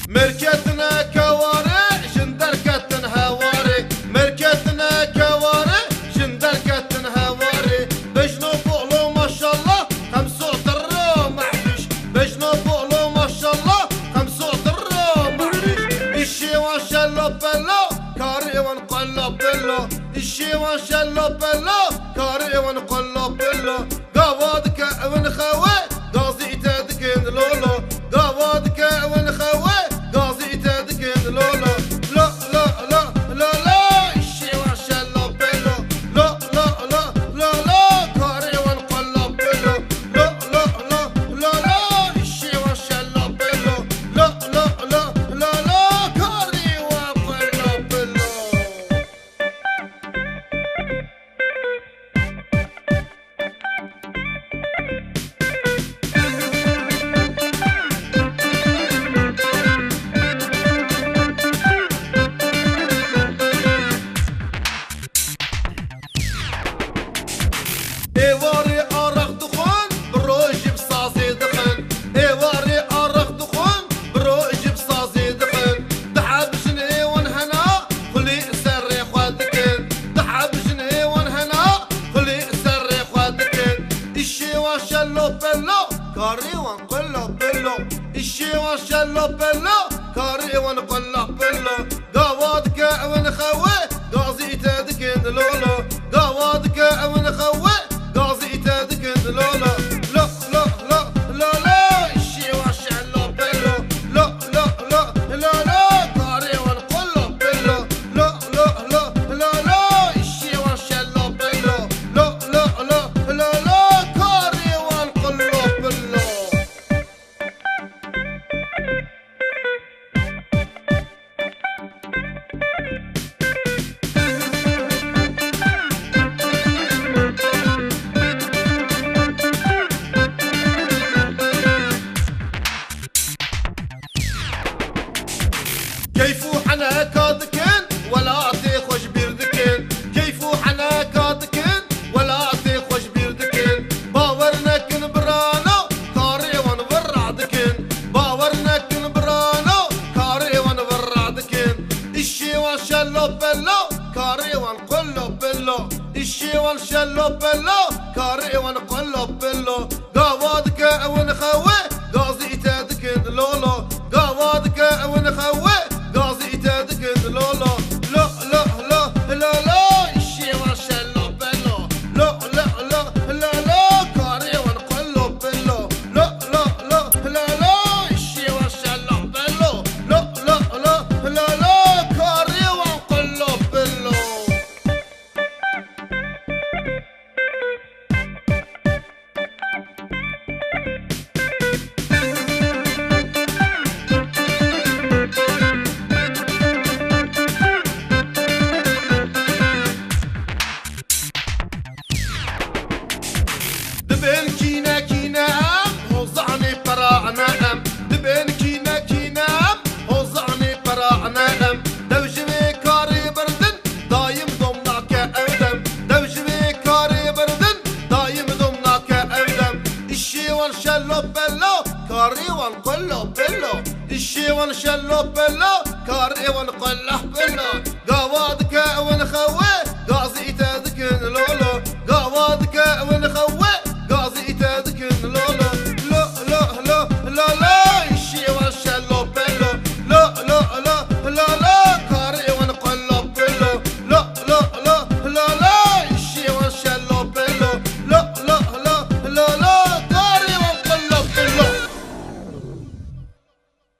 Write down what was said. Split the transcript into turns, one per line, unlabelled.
مركتنا كوارع شندركتن هواري مركتنا كوارع شندركتن هواري بجنو فوقلو ما شاء الله خمسو درو معلش بجنو فوقلو ما شاء الله خمسو درو معلش الشي وانشلو بلو كاري ونقلب بلو الشي وانشلو بلو كاري ونقلب بلو قوادك ونخوي قاضي تدكن لولو قوادك ونخوي ايواري ارق دخان بروج بصازي دخن ايواري ارق دخان بروج بصازي دخن دحب جني ونهنا خلي سري خوادكن دحب جني ونهنا خلي سري خوادكن الشي وشلو بلو كاري ونقلو بلو الشي وشلو بلو كاري ونقلو بلو قوادك ونخوي قاضي تدكن لولو قوادك ونخوي قاضي تدكن لولا لا لا لا لا لا الشي وشلو بلو لا لا لا لا لا كاري ونقلو بلو لا لا لا لا لا الشي وشلو بلو لا لا لا لا لا كاري ونقلو بلو كيفو حنا كادكن ولا تخوش بيردكن كيفو حنا كادكن ولا تخوش بيردكن باورنا كن برانو كاري ونبرعدكن باورنا كن برانو كاري ونبرعدكن الشي وانشلو بلو كاري ونقلو بلو الشي وانشلو بلو كاري ونقلو بلو قوادك ونخوي قاضي تدكن لولو قوادك ونخوي قاضي تدكن لولو لا لا لا لا لا الشي وشلو بلو لا لا لا لا لا كاري ونقلو بلو لا لا لا لا لا الشي وشلو بلو لا لا لا لا لا كاري ونقلو بلو دبن كينا كينا وزعني براعنا دبن كينا كينا وزعني براعنا دوجمي كاري بردن دايم ضمناك اودم دوجمي كاري بردن دايم ضمناك اودم الشي ونشلو بلو كاري ونقلو بلو الشي ونشلو بلو كاري ونقلو بلو